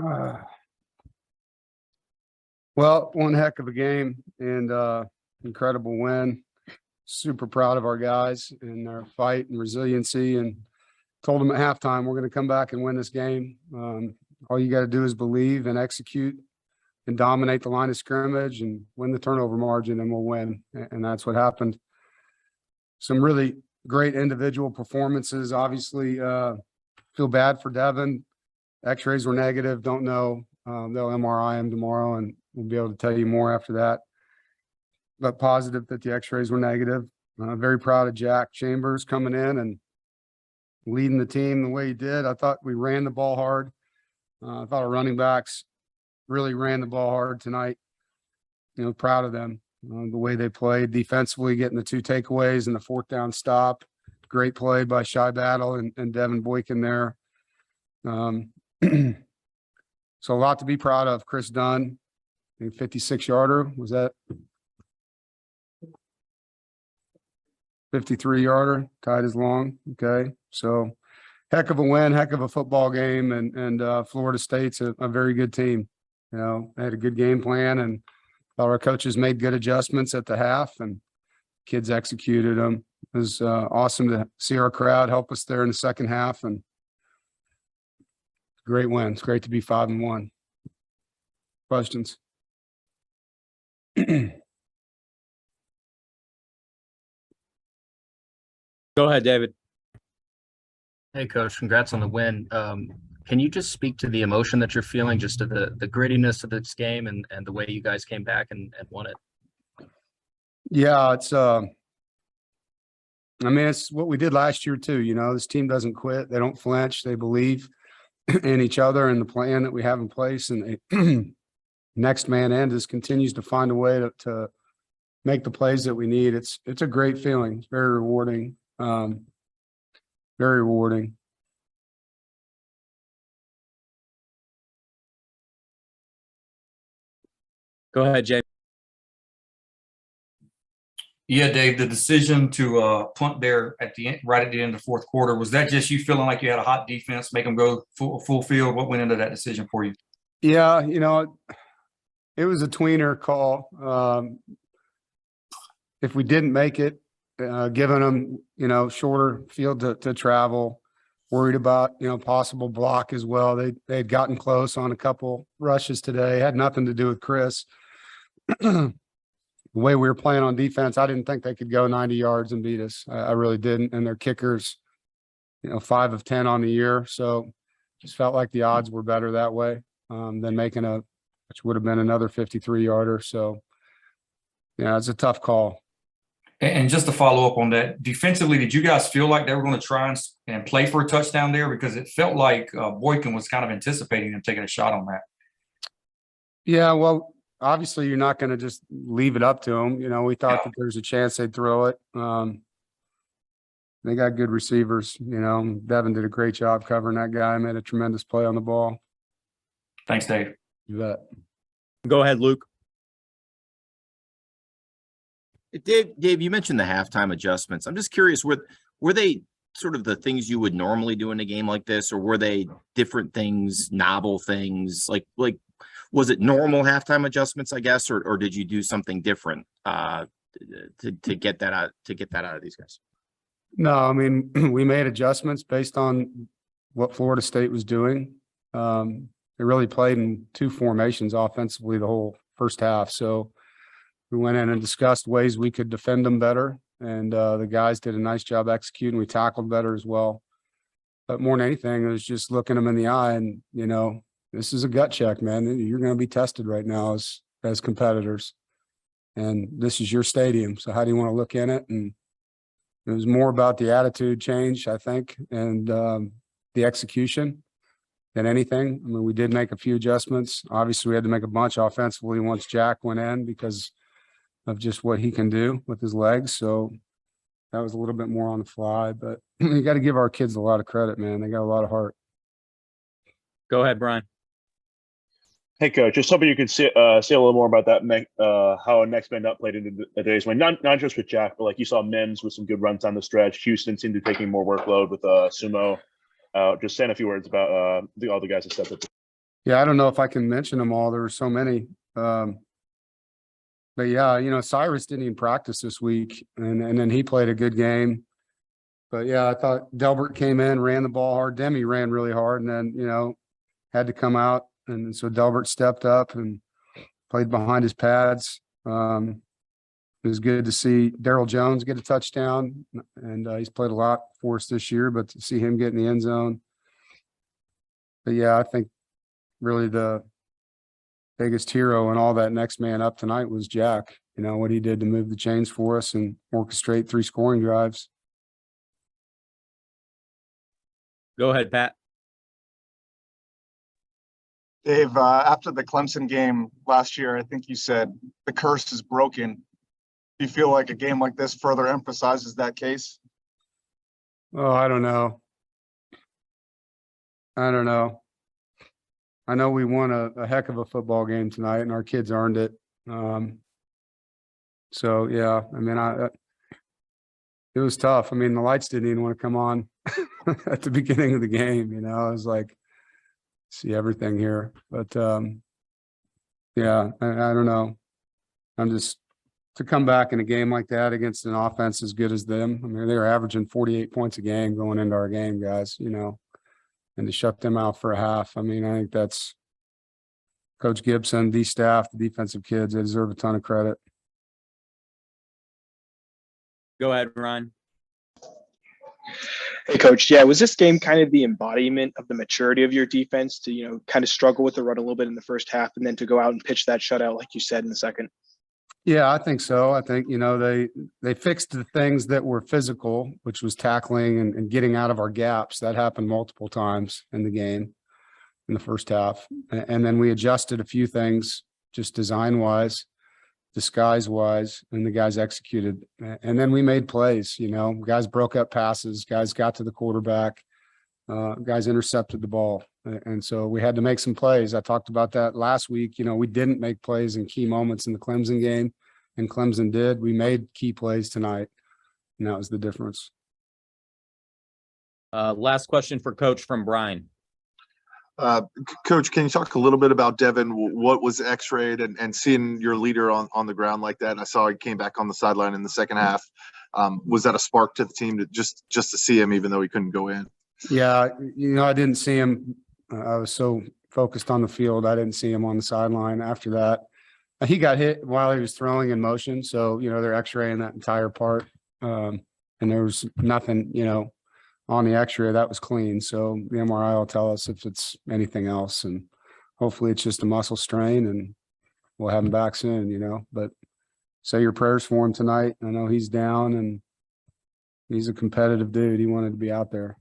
Uh, well, one heck of a game and incredible win. Super proud of our guys and their fight and resiliency, and told them at halftime, we're going to come back and win this game. All you got to do is believe and execute and dominate the line of scrimmage and win the turnover margin, and we'll win. And that's what happened. Some really great individual performances. Obviously, feel bad for Devin. X-rays were negative. Don't know. They'll MRI him tomorrow, and we'll be able to tell you more after that. But positive that the X-rays were negative. Very proud of Jack Chambers coming in and leading the team the way he did. I thought we ran the ball hard. I thought our running backs really ran the ball hard tonight. Proud of them, the way they played defensively, getting the 2 takeaways and the 4th down stop. Great play by Shy Battle and Devin Boykin there. So a lot to be proud of. Chris Dunn, 56-yarder. Was that 53-yarder? Tied as long. Okay. So heck of a win, heck of a football game. And Florida State's a very good team. They had a good game plan, and our coaches made good adjustments at the half, and kids executed them. It was awesome to see our crowd help us there in the second half, and great win. It's great to be 5-1. Questions? Go ahead, David. Hey, Coach. Congrats on the win. Can you just speak to the emotion that you're feeling, just to the grittiness of this game and the way you guys came back and won it? Yeah, it's it's what we did last year too. This team doesn't quit. They don't flinch. They believe in each other and the plan that we have in place, and they next man in just continues to find a way to make the plays that we need. It's a great feeling. It's very rewarding. Very rewarding. Go ahead, Jay. Yeah, Dave, the decision to punt there at the end, right at the end of the 4th quarter, was that just you feeling like you had a hot defense, make them go full field? What went into that decision for you? Yeah, it was a tweener call. If we didn't make it, giving them, shorter field to travel, worried about, possible block as well. They had gotten close on a couple rushes today. It had nothing to do with Chris. The way we were playing on defense, I didn't think they could go 90 yards and beat us. I really didn't. And their kickers, 5 of 10 on the year. So just felt like the odds were better that way than making which would have been another 53-yarder. So, yeah, it's a tough call. And just to follow up on that, defensively, did you guys feel like they were going to try and play for a touchdown there? Because it felt like Boykin was kind of anticipating them taking a shot on that. Yeah, well, obviously you're not going to just leave it up to them. We thought that there's a chance they'd throw it. They got good receivers. Devin did a great job covering that guy, made a tremendous play on the ball. Thanks, Dave. You bet. Go ahead, Luke. Dave, you mentioned the halftime adjustments. I'm just curious, were they sort of the things you would normally do in a game like this, or were they different things, novel things? Like was it normal halftime adjustments, I guess, or did you do something different to get that out of these guys? No, we made adjustments based on what Florida State was doing. They really played in 2 formations offensively the whole first half. So we went in and discussed ways we could defend them better. And the guys did a nice job executing. We tackled better as well. But more than anything, it was just looking them in the eye and, this is a gut check, man. You're going to be tested right now as competitors. And this is your stadium. So how do you want to look in it? And it was more about the attitude change, I think, and the execution than anything. We did make a few adjustments. Obviously, we had to make a bunch offensively once Jack went in because of just what he can do with his legs. So that was a little bit more on the fly, but you got to give our kids a lot of credit, man. They got a lot of heart. Go ahead, Brian. Hey, Coach, just hoping you could say a little more about that, how next man up played into today's win. Not just with Jack, but like you saw Mims with some good runs on the stretch. Houston seemed to be taking more workload with Sumo. Just saying a few words about all the guys that stepped up. Yeah, I don't know if I can mention them all. There were so many. But yeah, Cyrus didn't even practice this week, and then he played a good game. But yeah, I thought Delbert came in, ran the ball hard. Demi ran really hard, and then had to come out, and so Delbert stepped up and played behind his pads. It was good to see Daryl Jones get a touchdown, and he's played a lot for us this year. But to see him get in the end zone, but yeah, I think really the biggest hero and all that next man up tonight was Jack. What he did to move the chains for us and orchestrate 3 scoring drives. Go ahead, Pat. Dave, after the Clemson game last year, I think you said the curse is broken. Do you feel like a game like this further emphasizes that case? Oh, I don't know. I know we won a heck of a football game tonight, and our kids earned it. So yeah, I mean, it was tough. I mean, the lights didn't even want to come on at the beginning of the game. I was like, see everything here, but yeah, I don't know. I'm just to come back in a game like that against an offense as good as them. I mean, they were averaging 48 points a game going into our game, guys. And to shut them out for a half. I mean, I think that's Coach Gibson, the staff, the defensive kids. They deserve a ton of credit. Go ahead, Ryan. Hey, Coach. Yeah, was this game kind of the embodiment of the maturity of your defense to, kind of struggle with the run a little bit in the first half and then to go out and pitch that shutout, like you said, in the second? Yeah, I think so. I think, they fixed the things that were physical, which was tackling and getting out of our gaps. That happened multiple times in the game in the first half. And then we adjusted a few things just design-wise, disguise-wise, and the guys executed. And then we made plays, guys broke up passes, guys got to the quarterback, guys intercepted the ball. And so we had to make some plays. I talked about that last week. We didn't make plays in key moments in the Clemson game, and Clemson did. We made key plays tonight, and that was the difference. Last question for Coach from Brian. Coach, can you talk a little bit about Devin? What was x-rayed and seeing your leader on the ground like that? I saw he came back on the sideline in the second half. Was that a spark to the team to just to see him, even though he couldn't go in? Yeah, I didn't see him. I was so focused on the field, I didn't see him on the sideline after that. He got hit while he was throwing in motion, so they're x-raying that entire part, and there was nothing on the x-ray that was clean. So the MRI will tell us if it's anything else, and hopefully it's just a muscle strain, and we'll have him back soon. But say your prayers for him tonight. I know he's down, and he's a competitive dude. He wanted to be out there.